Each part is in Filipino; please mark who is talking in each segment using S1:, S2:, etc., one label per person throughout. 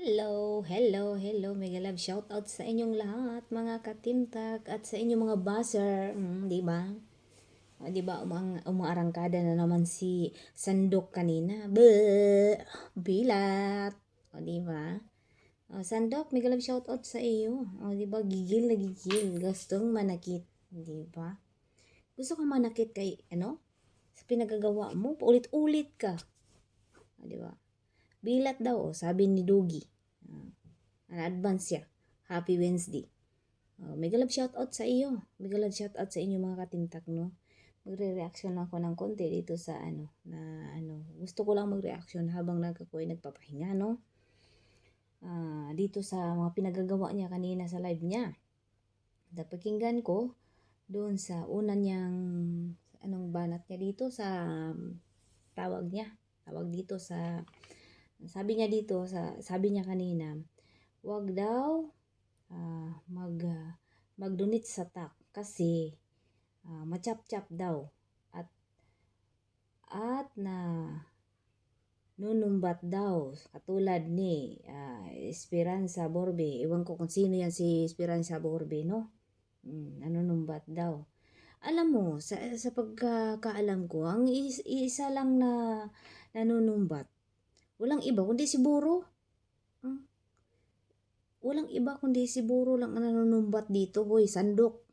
S1: Hello, mega love shoutout sa inyong lahat, mga katimtak at sa inyong mga buzzer, di ba? Di ba umaarangkada na naman si Sandok kanina. Bilat. Di ba? Sandok, mega love shoutout sa iyo. Di ba? Gigil na gigil, gustong manakit, di ba? Gusto kang manakit kay sa pinagagawa mo, paulit-ulit ka. Di ba? Bilat daw, sabi ni Dugi. Advance siya. Happy Wednesday. Mega love shoutout sa iyo. Mega love shoutout sa inyo mga katimtak, no? Magre-reaction lang ako ng konti dito sa gusto ko lang mag-reaction habang nagpapahinga, no? Dito sa mga pinagagawa niya kanina sa live niya. Napakinggan ko doon sa una niyang banat niya dito sa tawag niya. Tawag dito sa sabi niya kanina, wag daw mag-donate sa TAC kasi machap-chap daw at na nunumbat daw katulad ni Esperanza Borbe. Ewan ko kung sino yan si Esperanza Borbe, no? Nanunumbat daw. Alam mo, sa pagkakaalam ko, ang isa lang na nanunumbat, walang iba kundi si Buro. Walang iba kundi si Buro lang ang nanunumbat dito, hoy, Sandok.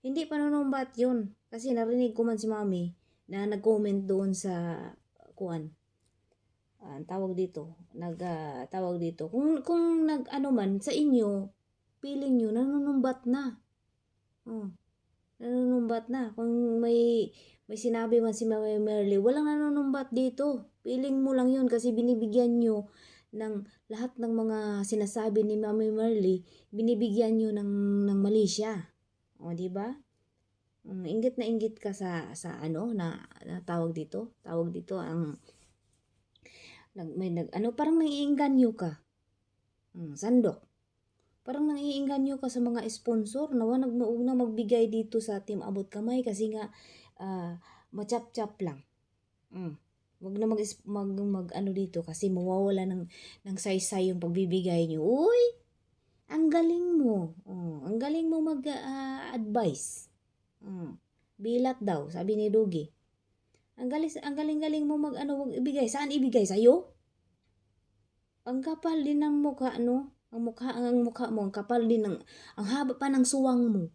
S1: Hindi pa nanunumbat yun. Kasi narinig ko man si Mami na nag-comment doon sa tawag dito. Tawag dito. Kung man sa inyo, feeling nyo, nanunumbat na. Nanunumbat na. Kung may sinabi man si Mami Merly, walang nanunumbat dito. Feeling mo lang yun kasi binibigyan nyo ng lahat ng mga sinasabi ni Mami Merly, binibigyan nyo ng mali siya. Di ba? Inggit na inggit ka sa na tawag dito. Tawag dito ang parang naiinganyo ka. Sandok. Parang naiinganyo ka sa mga sponsor na wag na magbigay dito sa Team Abot Kamay kasi nga machap-chap lang. Wag na mag dito kasi mawawala ng saysay yung pagbibigay niyo. Uy, ang galing mo. Ang galing mo mag-advise. Bilat daw, sabi ni Dugi. Ang galing mo ibigay. Saan ibigay? Sa'yo? Ang kapal din ng mukha, no? Ang mukha mo, ang kapal din ang haba pa ng suwang mo.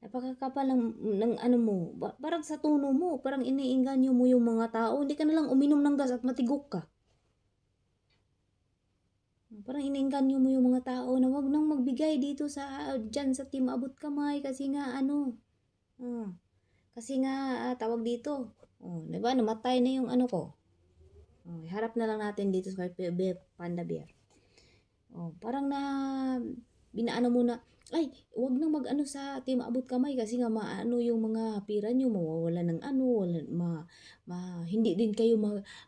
S1: Napakakapal ng mo. Parang sa tono mo, parang iniinganyo mo yung mga tao. Hindi ka na lang uminom ng gas at matigok ka. Parang iniinganyo mo yung mga tao na wag nang magbigay dito dyan sa Team Abot Kamay kasi nga kasi nga tawag dito. Diba? Namatay na yung ko. Harap na lang natin dito sa Panda Bear. Parang na binaano mo na, ay, wag nang sa Team Abot Kamay kasi nga yung mga pira nyo, mawawala ng hindi din kayo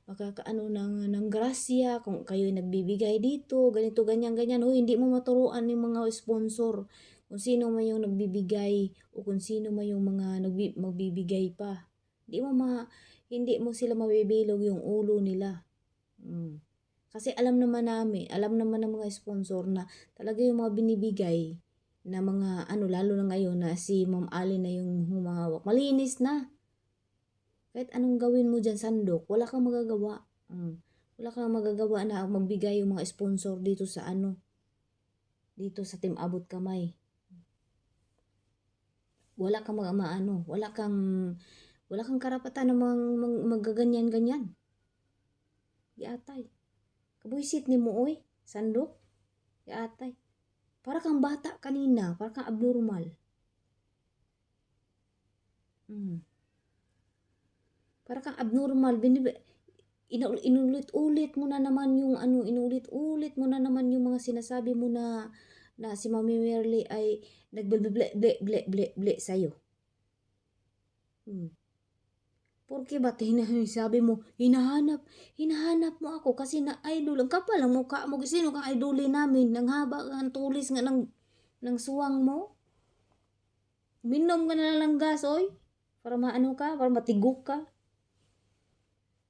S1: makakaano ng grasya kung kayo nagbibigay dito, ganito, ganyan. Hindi mo maturuan yung mga sponsor kung sino man yung nagbibigay o kung sino man yung mga magbibigay pa. Hindi mo sila mabibilog yung ulo nila. Kasi alam naman ng mga sponsor na talaga yung mga binibigay na mga lalo na ngayon na si Ma'am Ali na yung humahawak. Malinis na. Kahit anong gawin mo dyan, Sandok, wala kang magagawa. Wala kang magagawa na magbigay yung mga sponsor dito sa dito sa Team Abot Kamay. Wala kang wala kang karapatan na magaganyan-ganyan. Di atay. Kabuisit ni mo, oy, Sandok. Di atay. Para kang bata kanina, para kang abnormal. Para kang abnormal, inulit-ulit mo na naman yung inulit-ulit mo na naman yung mga sinasabi mo na si Mami Merly ay nagble-ble sa'yo. Porque ba sabi mo, hinahanap mo ako kasi na idol. Ang kapal ang mukha mo. Sino kang idolin namin? Nang haba ang tulis nga ng suwang mo. Minom ka na lang ng gas, oy. Para para matigok ka.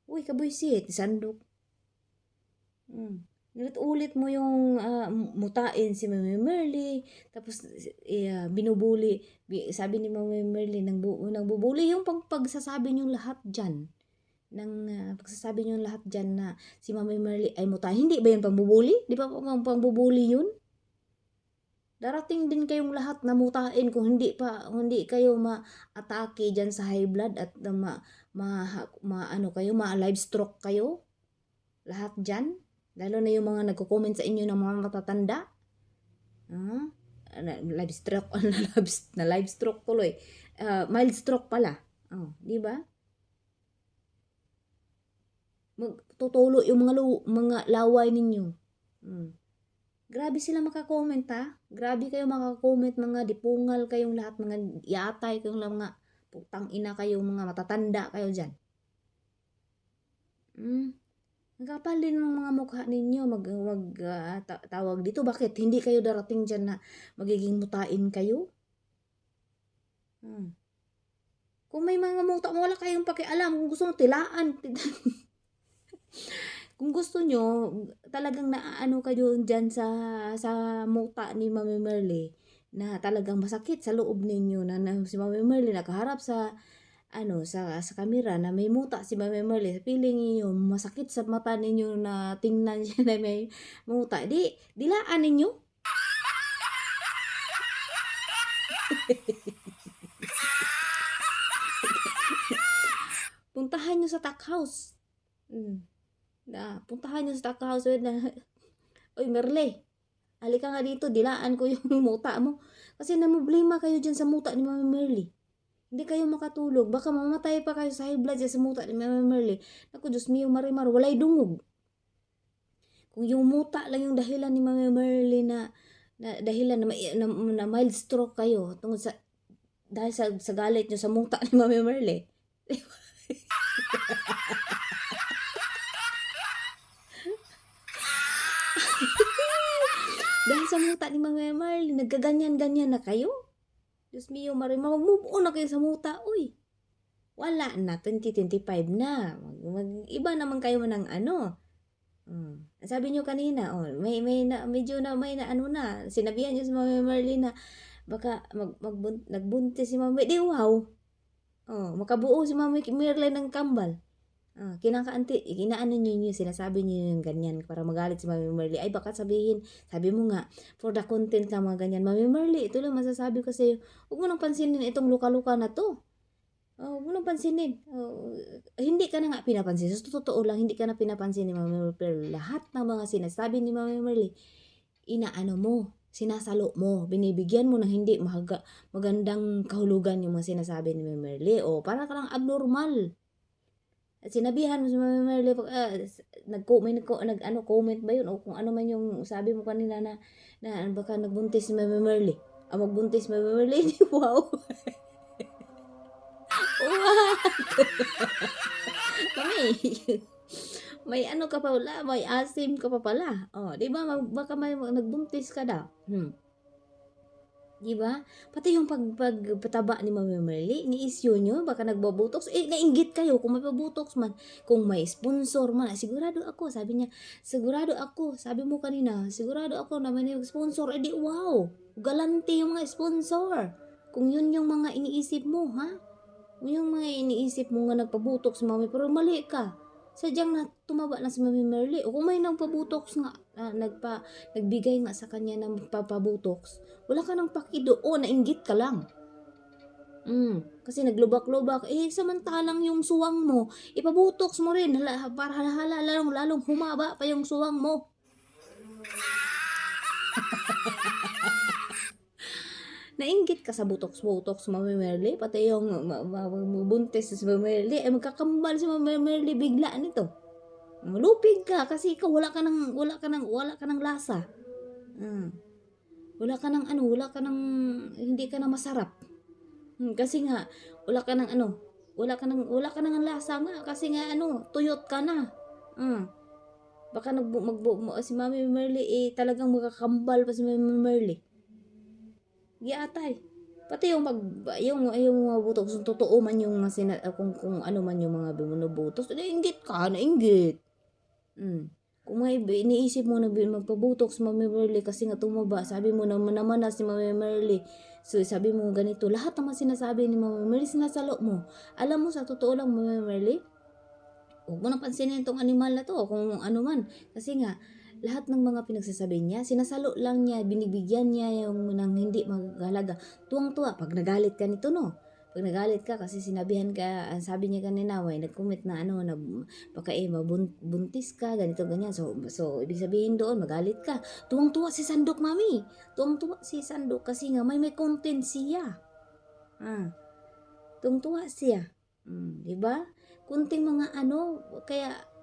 S1: Uy, kabuisit, Sandok. Hmm. Ulit-ulit mo yung, mutain si Mami Merly, tapos, binubuli, sabi ni Mami Merly nangbubuli yung pagsasabi niyong lahat diyan, pagsasabi niyong lahat diyan na si Mami Merly ay mutain. Hindi ba yun pambubuli? 'Di ba pambubuli yun? Darating din kayong lahat na mutain kung hindi kayo ma-atake diyan sa high blood at ano kayo, ma-live stroke kayo. Lahat diyan. Lalo na yung mga nagko-comment sa inyo ng mga matatanda. Ah, live stroke, na live stroke tuloy. Mild stroke pala. Oh, di ba? Magtutulo yung mga laway ninyo. Grabe sila maka-comment ha. Grabe kayo maka-comment, mga dipungal kayong lahat, mga yatay kayong mga putang ina kayong mga matatanda kayo diyan. Ang kapal din ng mga mukha ninyo, tawag dito. Bakit hindi kayo darating dyan na magiging mutain kayo? Kung may mga muta, wala kayong pakialam. Kung gusto nyo, tilaan. Kung gusto nyo, talagang naaano kayo dyan sa muta ni Mami Merly, na talagang masakit sa loob ninyo, na si Mami Merly nakaharap sa kamera na may muta si Mami Merly, feeling niyo masakit sa mata ninyo na tingnan siya na may muta, dilaan ninyo. Puntahan nyo sa tuck house. Puntahan nyo sa tuck house na, oy Merly, halika nga dito, dilaan ko yung muta mo. Kasi namumblema kayo dyan sa muta ni Mami Merly. Hindi kayo makatulog. Baka mamatay pa kayo sa high blood sa muta ni Mami Merly. Naku, Diyos mio, marimar, walay dungog. Kung yung muta lang yung dahilan ni Mami Merly na dahilan na mild stroke kayo tungkol dahil sa galit nyo sa muta ni Mami Merly. Dahil sa muta ni Mami Merly, nagkaganyan-ganyan na kayo. Diyos mio, marimar, mag-move on na kayo sa muta, uy. Wala na, 2025 na. Iba naman kayo ng ano. Sabi niyo kanina, medyo na ano na, sinabihan niyo si Mami Merly na baka nagbuntis si Mami. Di wow. Makabuo si Mami Merly ng kambal. Kinaano niyo sinasabi niyo yung ganyan para magalit si Mami Merly. Ay baka sabi mo nga, for the content ka mga ganyan. Mami Merly, ito lang masasabi ko sa iyo. Huwag mo nang pansinin itong luka-luka na to. Huwag mo nang pansinin. Hindi ka na nga pinapansin. Sa totoo lang, hindi ka na pinapansin ni Mami Merly. Pero lahat ng mga sinasabi ni Mami Merly, inaano mo, sinasalo mo, binibigyan mo ng hindi magandang kahulugan yung mga sinasabi ni Mami Merly. Para ka lang abnormal. At sinabihan mo si Mami Merly, comment ba yun? O kung ano man yung sabi mo kanina na baka nagbuntis si Mami Merly. Magbuntis si Mami Merly. Wow. may ano ka pa wala, may asim ka pa pala. Di ba? Baka nagbuntis ka daw. Di ba? Pati yung pagpataba ni Mami Merly, ni-issue nyo, baka nagbobotox. Nainggit kayo kung may pabotox man. Kung may sponsor man, sigurado ako, sabi niya, sabi mo kanina, sigurado ako na may sponsor. Di wow, galante yung mga sponsor. Kung yun yung mga iniisip mo, ha? Kung yung mga iniisip mo nga nagpabotox si Mami, pero mali ka. Sadyang tumaba na si Mami Merly. O kung may nagpabotox nga, nagbigay nga sa kanya ng papabotox, wala ka nang pakidoon, nainggit ka lang. Kasi naglubak-lubak, samantalang yung suwang mo, ipabotox mo rin, para lalong humaba pa yung suwang mo. Nainggit ka sa botox Mami Merly, pati yung buntis si Mami Merly, magkakambal si Mami Merly bigla nito. Malupig ka kasi ikaw wala ka ng lasa. Wala ka ng hindi ka na masarap. Kasi nga wala ka ng lasa nga kasi nga tuyot ka na. Baka si Mami Merly talagang magkakambal pa si Mami Merly. Giatay. Pati yung mga botox, totoo man yung kung ano man yung mga binubotox, nainggit ka, nainggit. Kung may iniisip mo na magpabutok si Mami Merly kasi nga tumaba, sabi mo na naman na si Mami Merly. So, sabi mo ganito, lahat naman sinasabi ni Mami Merly, sinasalo mo. Alam mo, sa totoo lang, Mami Merly, huwag mo nang pansinin itong animal na to, kung ano man. Kasi nga, lahat ng mga pinagsasabi niya, sinasalo lang niya, binibigyan niya yung nang hindi maghalaga. Tuwang-tuwa, pag nagalit ka nito, no? Pag nagalit ka kasi sinabihan ka, sabi niya kanina, nag-commit na na baka mabuntis ka, ganito, ganyan. So, ibig sabihin doon, magalit ka. Tuwang-tuwa si Sandok, mami. Tuwang-tuwa si Sandok kasi nga may content siya. Tuwang-tuwa siya. Diba? Kunting mga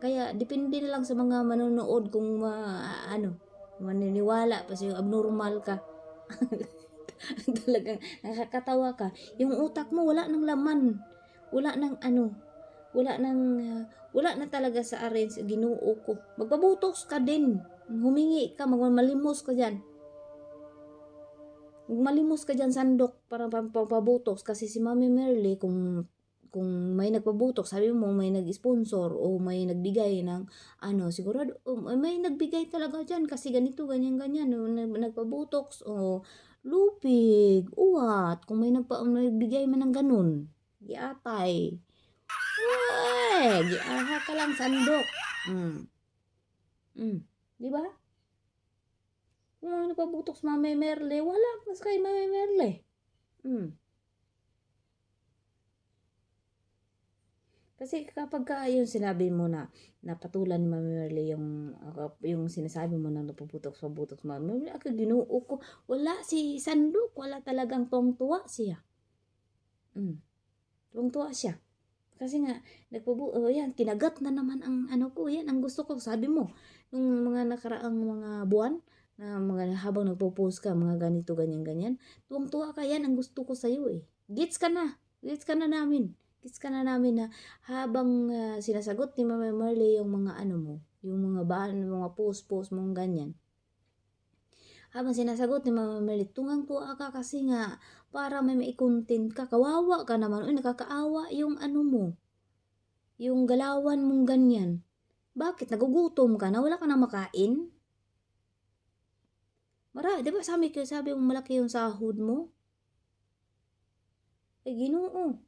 S1: kaya depende na lang sa mga manonood kung maniniwala pa siya, abnormal ka. Talagang nakakatawa ka. Yung utak mo wala nang laman. Wala nang wala na talaga sa arrange Ginoo ko. Magpabotox ka din. Humingi ka, magmalimos ka diyan. Magmalimos ka diyan, Sandok, para pampabotox kasi si Mami Merly kung may nagpabutok, sabi mo may nag-sponsor o may nagbigay ng sigurado may nagbigay talaga diyan kasi ganito ganyan nagpabutok o lupig, uwat, kung may nagbigay man ng ganun, giatay. Giaha ka lang, Sandok. Di ba? Kung may nagpabutok sa Mami Merle, wala mas kay Mami Merle. Kasi kapag yung sinabi mo na napatulan ni Mami Merle yung sinasabi mo na napuputok sa butok sa Mami Merle, ako Ginoo ko, wala si Sandok, wala talagang tuwang-tuwa siya. Tuwang-tuwa siya. Kasi nga, yan, kinagat na naman ang yan, ang gusto ko, sabi mo, nung mga nakaraang mga buwan, na mga habang nagpo-post ka, mga ganito, ganyan, tuwang-tuwa ka, yan, ang gusto ko sa'yo eh. Gets ka na namin na habang sinasagot ni Mama Marley yung mga yung mga post mong ganyan. Habang sinasagot ni Mama Marley, tungang-tuwa ka kasi nga para may content ka. Kawawa ka naman. Nakakaawa yung mo. Yung galawan mong ganyan. Bakit? Nagugutom ka na? Wala ka na makain? Di ba sabi mo malaki yung sahod mo? Ay, Ginoo.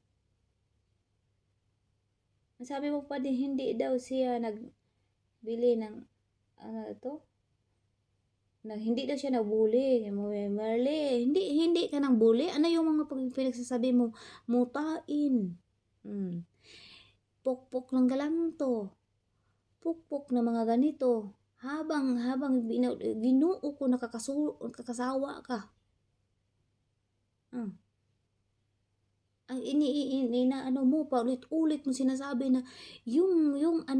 S1: Sabi mo pa din, hindi daw siya nagbili ng, hindi daw siya nabuli. Marley, hindi ka nang bully. Ano yung mga pinagsasabi mo? Mutain. Pukpok ng galanto. Pukpok na mga ganito. Habang Ginoo ko nakakasawa ka. Ang mo pa ulit mo sinasabi na yung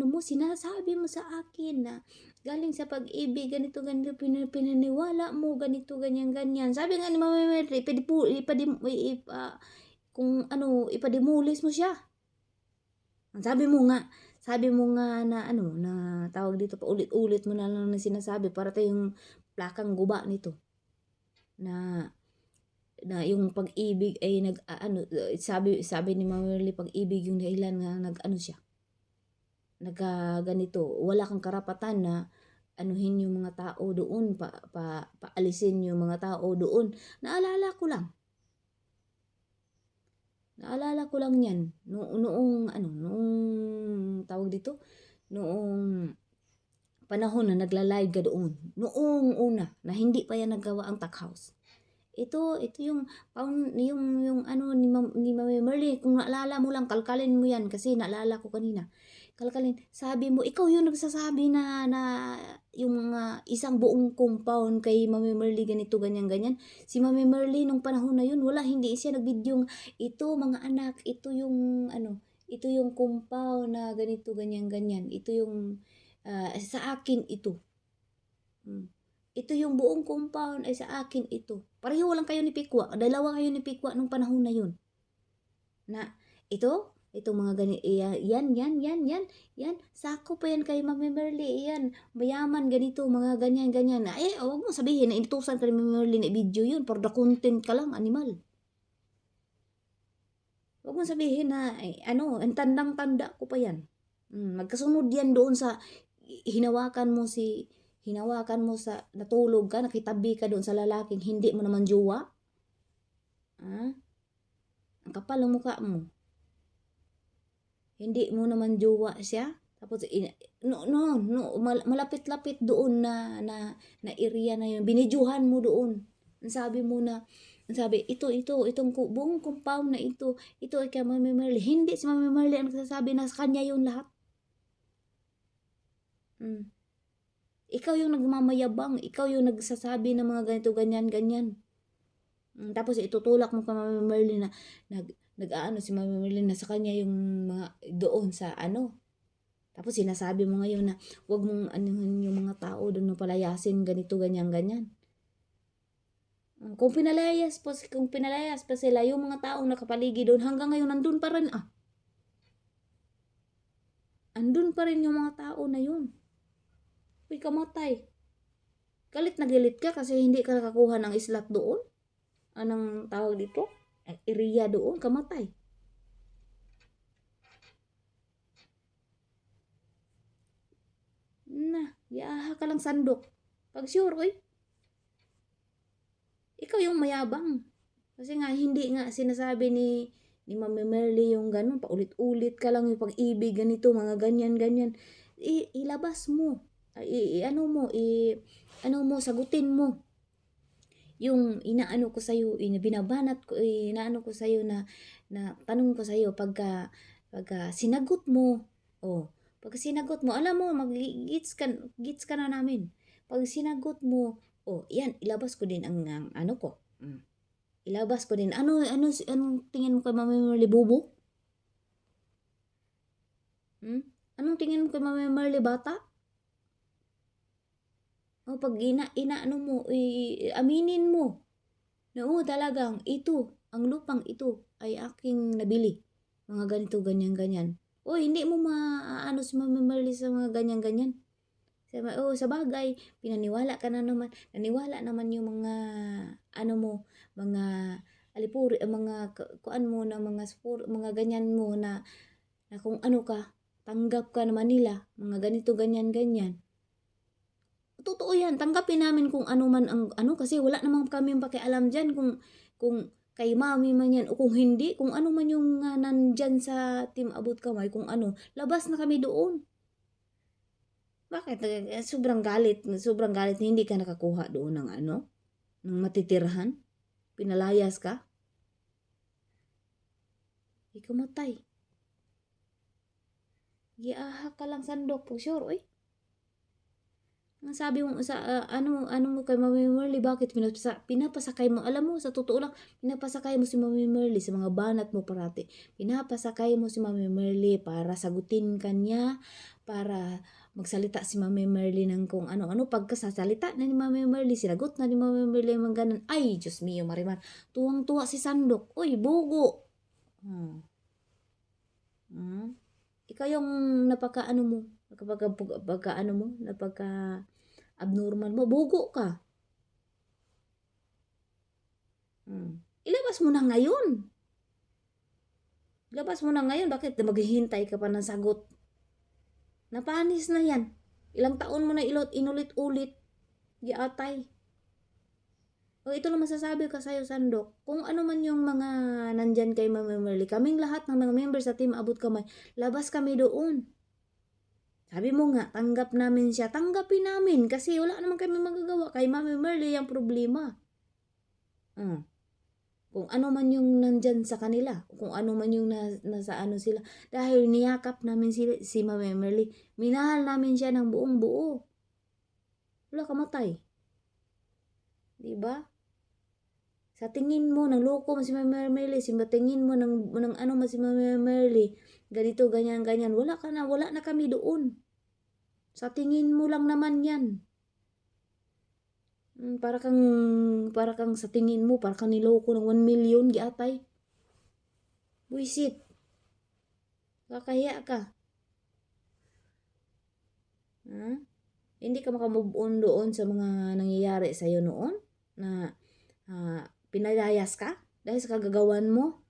S1: mo sinasabi mo sa akin na galing sa pag-ibig ganito pinaniwala mo ganito ganyan sabi nga ni Mama Mary ipadimulis mo siya. Sabi mo nga na na tawag dito pa ulit mo na lang na sinasabi para tayong plakang guba nito na yung pag-ibig ay sabi ni Mama Merly pag-ibig yung dahilan nga siya ganito, wala kang karapatan na anuhin yung mga tao doon paalisin yung mga tao doon. Naalala ko lang yan noong tawag dito noong panahon na nagla-live ka doon noong una na hindi pa yan nagawa ang Tech House. Ito yung ni Mami Merly, kung naalala mo lang, kalkalin mo yan kasi naalala ko kanina. Kalkalin, sabi mo, ikaw yung nagsasabi na yung mga isang buong compound kay Mami Merly ganito, ganyan. Si Mami Merly nung panahon na yun, hindi siya nag-video ito mga anak, ito yung compound na ganito, ganyan. Ito yung, sa akin ito. Ito yung buong compound ay sa akin ito. Pareho lang kayo ni Pikwa. Dalawa kayo ni Pikwa nung panahon na yun. Na ito mga yan. Sako pa yan kay Mami Merly. Yan, mayaman ganito, mga ganyan. Huwag mo sabihin na inutusan ka ni Mami Merly na video yun. For the content ka lang, animal. Huwag mo sabihin na, ang tandang-tanda ko pa yan. Magkasunod yan doon sa hinawakan mo sa natulog ka, nakitabi ka doon sa lalaking hindi mo naman jowa. Ah? Ang kapal ng mukha mo. Hindi mo naman jowa siya. Tapos malapit-lapit doon na area na yun. Binidyohan mo doon. Ang sabi mo na, ang sabi, itong buong compound na ito ay kay Mami Merly. Hindi si Mami Merly ang nagsasabi na sa kanya yun lahat. Ikaw yung nagmamayabang, ikaw yung nagsasabi ng mga ganito, ganyan. Tapos itutulak mo kay Mami Merly na nag-aano si Mami Merly na sa kanya yung mga doon sa ano. Tapos sinasabi mo ngayon na wag mong anuhin yung mga tao doon na palayasin ganito, ganyan. Kung pinalayas pa sila, yung mga taong nakapaligid doon, hanggang ngayon nandun pa rin Andun pa rin yung mga tao na yun. Uy, kamatay. Galit na galit ka kasi hindi ka nakakuha ng islat doon. Anong tawag dito? Area doon, kamatay. Yaha ka lang sandok. Pag sure, oy. Ikaw yung mayabang. Kasi nga, hindi nga sinasabi ni Mami Merly yung ganun. Paulit-ulit ka lang yung pag-ibig, ganito, mga ganyan. Ilabas mo. Sagutin mo. Yung inaano ko sa'yo, binabanat ko, inaano ko sa'yo na tanong ko sa'yo, pagka sinagot mo, pag sinagot mo, alam mo, gits ka na namin. Pag sinagot mo, yan, ilabas ko din ang ano ko. Ilabas ko din. Anong tingin mo kay Mami Merly, bubo? Anong tingin mo kay Mami Merly, bata? Pag inaano mo, aminin mo. Na talagang ito, ang lupang ito ay aking nabili. Mga ganito, ganyan. Hindi mo maano si Mami Merly sa mga ganyan. Sa bagay, pinaniwala ka na naman. Naniwala naman yung mga mga alipuri, mga kuan mo na mga ganyan mo na kung ano ka, tanggap ka naman nila, mga ganito, ganyan. Totoo yan, tanggapin namin kung ano man ang kasi wala namang kami pakialam dyan kung kay Mami man yan o kung hindi, kung ano man yung nandyan sa Team Abot Kamay, kung labas na kami doon. Bakit? Sobrang galit, hindi ka nakakuha doon ng ng matitirhan? Pinalayas ka? Ikaw matay. Giaha ka lang sandok po, sure, oy. Ang sabi mo sa ano mo kay Mami Merly, bakit pinapasakay mo? Alam mo, sa totoo lang, pinapasakay mo si Mami Merly sa mga banat mo parati. Pinapasakay mo si Mami Merly para sagutin kanya, para magsalita si Mami Merly ng kung ano-ano. Pagkasasalita na ni Mami Merly, sinagot na ni Mami Merly mga ganun. Ay, Diyos mio, Mariman. Tuwang-tuwa si Sandok. Uy, bugo. Ikaw yung napaka-ano mo. Napaka-abnormal mo. Bugo ka. Ilabas mo na ngayon. Bakit maghihintay ka pa ng sagot? Napanis na yan. Ilang taon mo na inulit-ulit. Giatay. Ito lang masasabi ko sa'yo, Sandok. Kung ano man yung mga nandyan kay Mami Merly, kaming lahat ng mga members sa Team Abot Kamay, labas kami doon. Sabi mo nga, tanggap namin siya. Tanggapin namin kasi wala naman kami magagawa. Kay Mami Merly yung problema. Kung ano man yung nandyan sa kanila, kung ano man yung nasa sila, dahil niyakap namin si Mami Merly, minahal namin siya ng buong buo. Wala kamatay. Diba? Sa tingin mo, nang loko mo si Mami Merly, tingin mo, ng mo si Mami Merly, ganito, ganyan, wala na kami doon. Sa tingin mo lang naman yan. Para kang sa tingin mo, para kang niloko ng 1 million giatay. Buisit. Kakahiya ka. Hindi ka makamove on doon sa mga nangyayari sa'yo noon na pinalayas ka dahil sa kagagawan mo.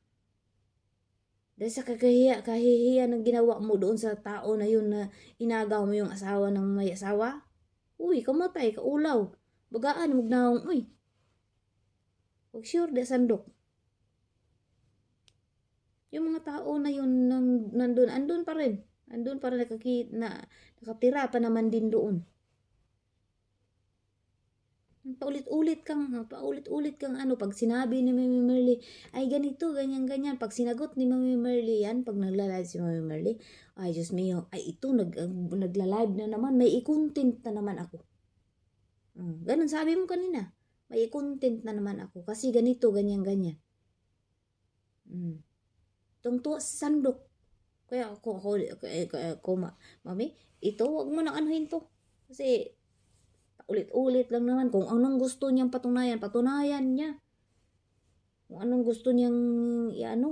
S1: Dahil sa kahihiyan ng ginawa mo doon sa tao na yun na inagaw mo yung asawa ng may asawa. Uy, kamatay, kaulaw. Bagaan, magnaong, uy. Pag sure, da sandok. Yung mga tao na yun nandun, andun pa rin. Andun pa rin nakatira pa naman din doon. Paulit-ulit kang ano, pag sinabi ni Mami Merly, ay ganito, ganyan. Pag sinagot ni Mami Merly yan, pag nagla-live si Mami Merly, ay Diyos mio, ay ito, nagla-live na naman, may i-content na naman ako. Ganun sabi mo kanina, may i-content na naman ako, kasi ganito, ganyan. Tungtuwa sa sandok. Kaya Mami, ito, wag mo nang anuhin to. Kasi, ulit-ulit lang naman. Kung anong gusto niyang patunayan niya. Kung anong gusto niyang,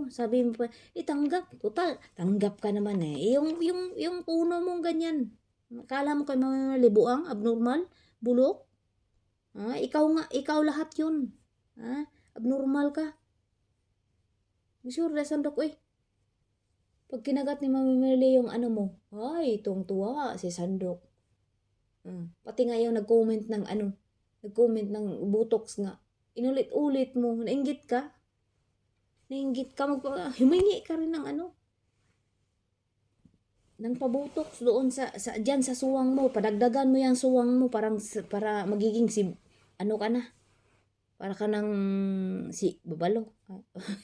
S1: sabi mo pa, tanggap. Total, tanggap ka naman eh. Yung puno mong ganyan. Akala mo kay mamalibuang, abnormal, bulok. Ikaw lahat yun. Abnormal ka. Sure, sandok eh. Pag kinagat ni Mami Merly yung ano mo, ay, tuwa si Sandok. Pati nga yung nag-comment ng butox nga. Inulit-ulit mo, nainggit ka, humingi ka rin ng ng pabutox doon dyan sa suwang mo, padagdagan mo yung suwang mo, para magiging ano ka na, para ka ng si babalo.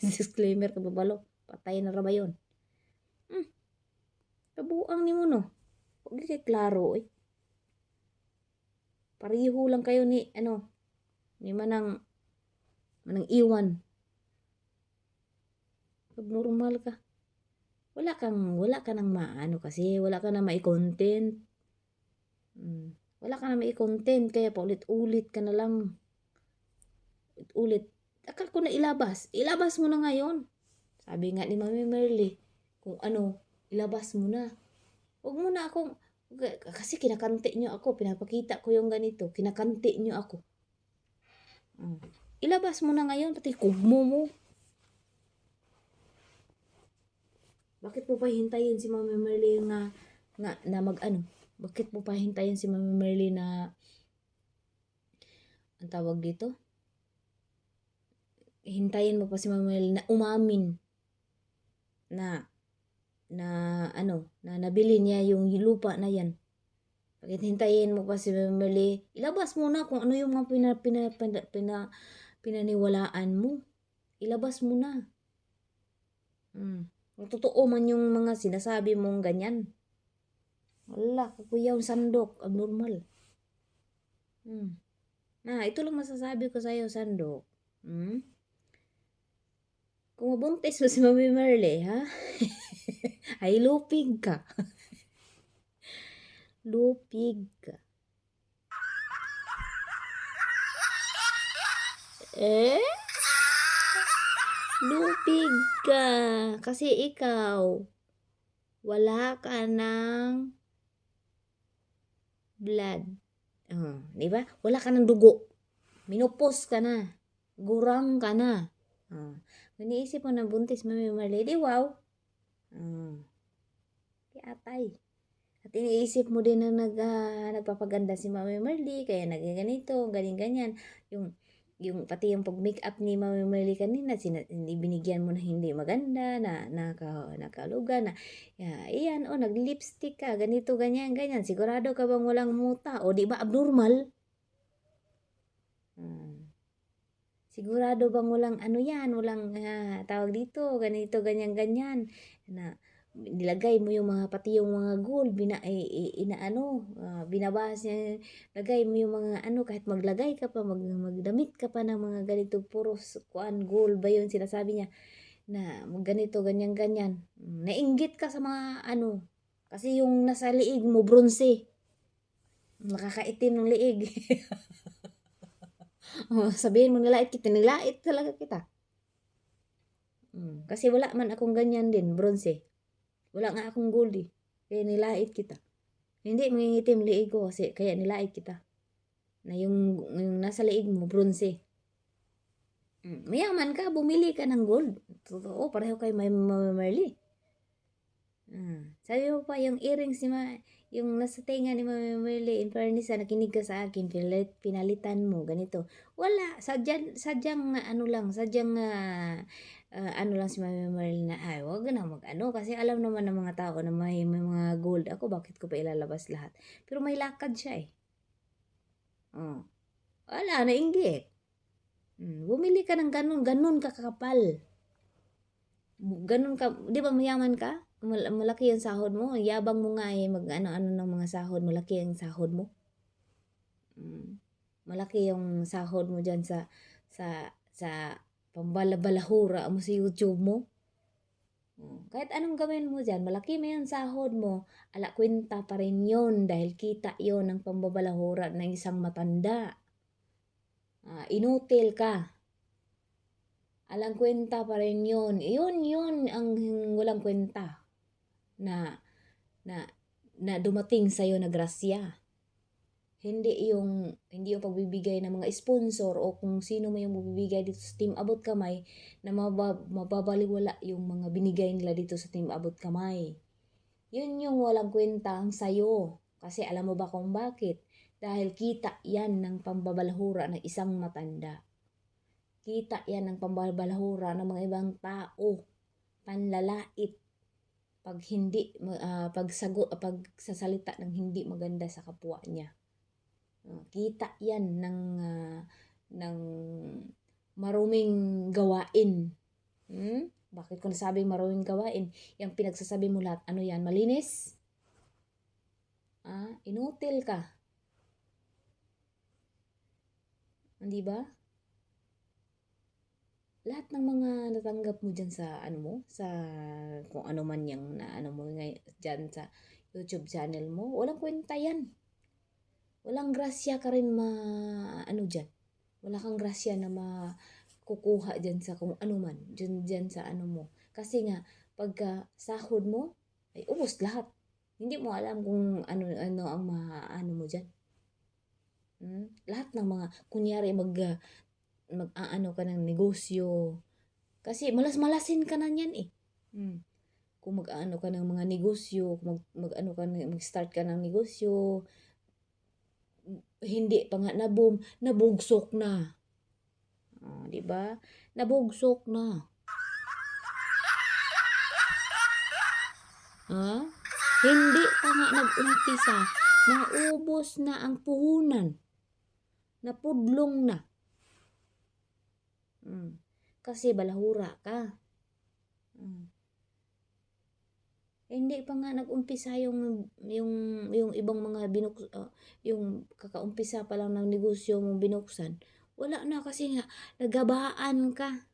S1: Disclaimer ka, babalo, patay na ra ba yun? Kabuang ni mo no, huwag kay klaro eh. Pariho lang kayo ni manang iwan. Pag normal ka. Wala ka nang maano kasi, wala ka nang mai-content. Wala ka nang mai-content, kaya paulit-ulit ka na lang. Ulit. Akal ko na ilabas. Ilabas mo na ngayon. Sabi nga ni Mami Merly, kung ilabas mo na. Huwag mo na akong, kasi kinakante nyo ako, pinapakita ko yung ganito, kinakante nyo ako. Ilabas mo na ngayon, pati kugmo mo. Bakit mo pa hintayin si Mami Merly na Bakit mo pa hintayin si Mami Merly na, ang tawag dito? Hintayin mo pa si Mami Merly na umamin na nabili niya yung lupa na yan. Bakit hintayin mo pa si Merly? Ilabas mo na kung ano yung mga pinaniwalaan mo. Ilabas mo na. Kung totoo man yung mga sinasabi mong ganyan. Wala, kakuyaw Sandok, abnormal. Ito lang masasabi ko sa'yo, Sandok. Kung mabuntis mo si Mami Merly, ha? Ay, lupig ka. Lupig ka. Lupig ka. Kasi ikaw, wala ka ng blood. Di ba? Wala ka ng dugo. Minupos ka na. Gurang ka na. Iniisip mo na buntis, Mami Merly, di wow. Atay. At iniisip mo din na nagpapaganda si Mami Merly, kaya nagaganito, ganyan. Yung pati yung pag-make up ni Mami Merly kanina, binigyan mo na hindi maganda, na nakaluga, na iyan, nag-lipstick ka, ganito, ganyan. Sigurado ka bang walang muta? O di ba abnormal? Sigurado bang walang walang tawag dito, ganito, ganyan. Na nilagay mo yung pati yung mga gold, binabas niya, lagay mo yung mga kahit maglagay ka pa, magdamit ka pa ng mga ganito, puro gold ba yun, sinasabi niya, na ganito, ganyan. Nainggit ka sa mga kasi yung nasa liig mo, bronze. Nakakaitim ng liig. Sabihin mo nilait talaga kita. Kasi wala man akong ganyan din, bronze. Wala nga akong gold eh. Kaya nilait kita. Hindi mangingitim liig ko kasi kaya nilait kita. Na yung nasa liig mo, bronze. Mayaman ka, bumili ka ng gold. Totoo, pareho kay Mama Merly. Sabi mo pa yung earrings yung nasa tenga ni Mama Merly, in fairness, nakinig ka sa akin, pinalitan mo, ganito. Wala, sadyang ano lang si Mama Merly na, ay, wag na mag-ano, kasi alam naman ng mga tao na may mga gold ako, bakit ko pa ilalabas lahat? Pero may lakad siya eh. Wala, nainggit. Bumili ka ng ganun kakapal. Ganun ka, di ba mayaman ka? Malaki yung sahod mo. Yabang mo nga eh, mag-ano-ano ng mga sahod. Malaki yung sahod mo. Malaki yung sahod mo dyan sa pambalabalahura mo sa YouTube mo. Kahit anong gawin mo dyan, malaki mo yung sahod mo, ala kwenta pa rin yun dahil kita yun ng pambabalahura ng isang matanda. Inutil ka. Alang kwenta pa rin yun. Yun ang walang kwenta na dumating sa'yo na grasya. Hindi yung pagbibigay ng mga sponsor o kung sino mo yung magbibigay dito sa Team Abot Kamay na mababaliwala yung mga binigay nila dito sa Team Abot Kamay. Yun yung walang kwenta ang sa'yo. Kasi alam mo ba kung bakit? Dahil kita yan ng pambabalahura ng isang matanda. Kita yan ng pambabalahura ng mga ibang tao. Panlalait. Pag hindi, pagsasalita ng hindi maganda sa kapwa niya. Kita yan ng maruming gawain. Bakit ko nasabing maruming gawain? Yung pinagsasabi mo lahat, ano yan? Malinis? Inutil ka. Hindi ba? Lahat ng mga natanggap mo dyan sa sa kung ano man yung mo ngayon dyan sa YouTube channel mo, walang kwenta yan. Walang grasya ka rin dyan. Wala kang grasya na makukuha dyan sa kung ano man, dyan sa mo. Kasi nga, pagka sahod mo, ay ubos lahat. Hindi mo alam kung ano ang mo dyan. Lahat ng mga, kunyari mag-aano ka ng negosyo. Kasi malas-malasin ka na niyan eh. Kung mag-aano ka ng mga negosyo, mag-start ka ng negosyo, hindi pa nga na-boom, nabugsok na. Di ba? Nabugsok na. Hindi pa nga nag-umpisa, naubos na ang puhunan. Napudlong na. Kasi balahura ka. Hindi pa nga nag-umpisa yung ibang mga yung kakaumpisa pa lang ng negosyo mong binuksan. Wala na kasi nga nagabaan ka.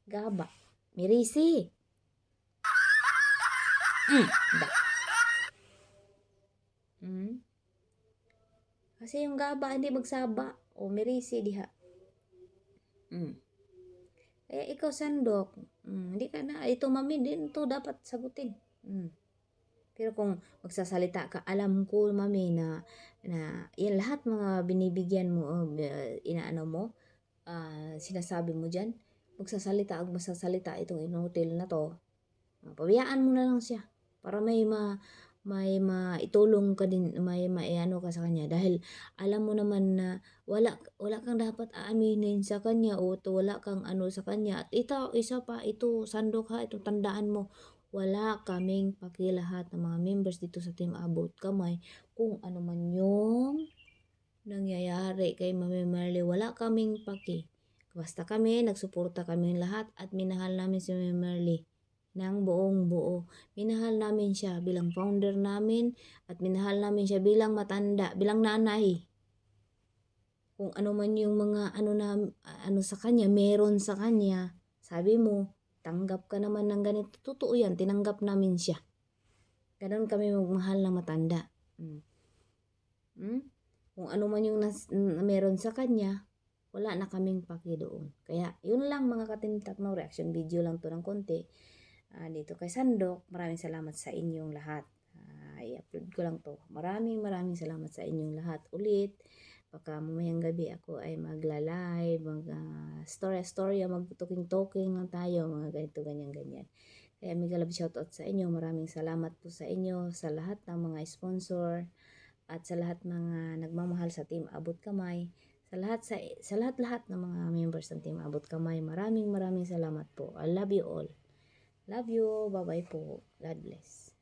S1: Gaba. Mirisi. Kasi yung gaba hindi magsaba. O mirisi diha. Kaya ikaw sandok, hindi ka na, ito mami din to dapat sagutin. Pero kung magsasalita ka, alam ko mami na yan lahat mga binibigyan mo, inaano mo, sinasabi mo dyan, magsasalita itong inutil na to, pabayaan mo na lang siya para may maitulong ka din, may maiano ka sa kanya dahil alam mo naman na wala kang dapat aaminin sa kanya o wala kang ano sa kanya. At isa pa, ito sandok ha, ito tandaan mo, wala kaming pakilahat ng mga members dito sa Team Abot Kamay kung ano man yung nangyayari kay Mami Marley, wala kaming paki. Basta kami, nagsuporta kami lahat at minahal namin si Mami Marley ng buong buo. Minahal namin siya bilang founder namin at minahal namin siya bilang matanda, bilang nanay. Kung ano man yung mga ano sa kanya, meron sa kanya, sabi mo, tanggap ka naman ng ganito. Totoo yan, tinanggap namin siya. Ganon kami magmahal na matanda. Kung ano man yung meron sa kanya, wala na kaming paki doon. Kaya, yun lang mga katintak, no? Reaction video lang to ng konti. Dito kay Sandok, maraming salamat sa inyong lahat. I-upload ko lang to. Maraming salamat sa inyong lahat ulit. Baka mamayang gabi ako ay magla-live, storya, mag-talking lang tayo, mga ganito, ganyan. Kaya mega love shoutout sa inyo. Maraming salamat po sa inyo, sa lahat ng mga sponsor, at sa lahat mga nagmamahal sa Team Abot Kamay. Sa lahat ng mga members ng Team Abot Kamay. Maraming salamat po. I love you all. Love you. Bye-bye po. God bless.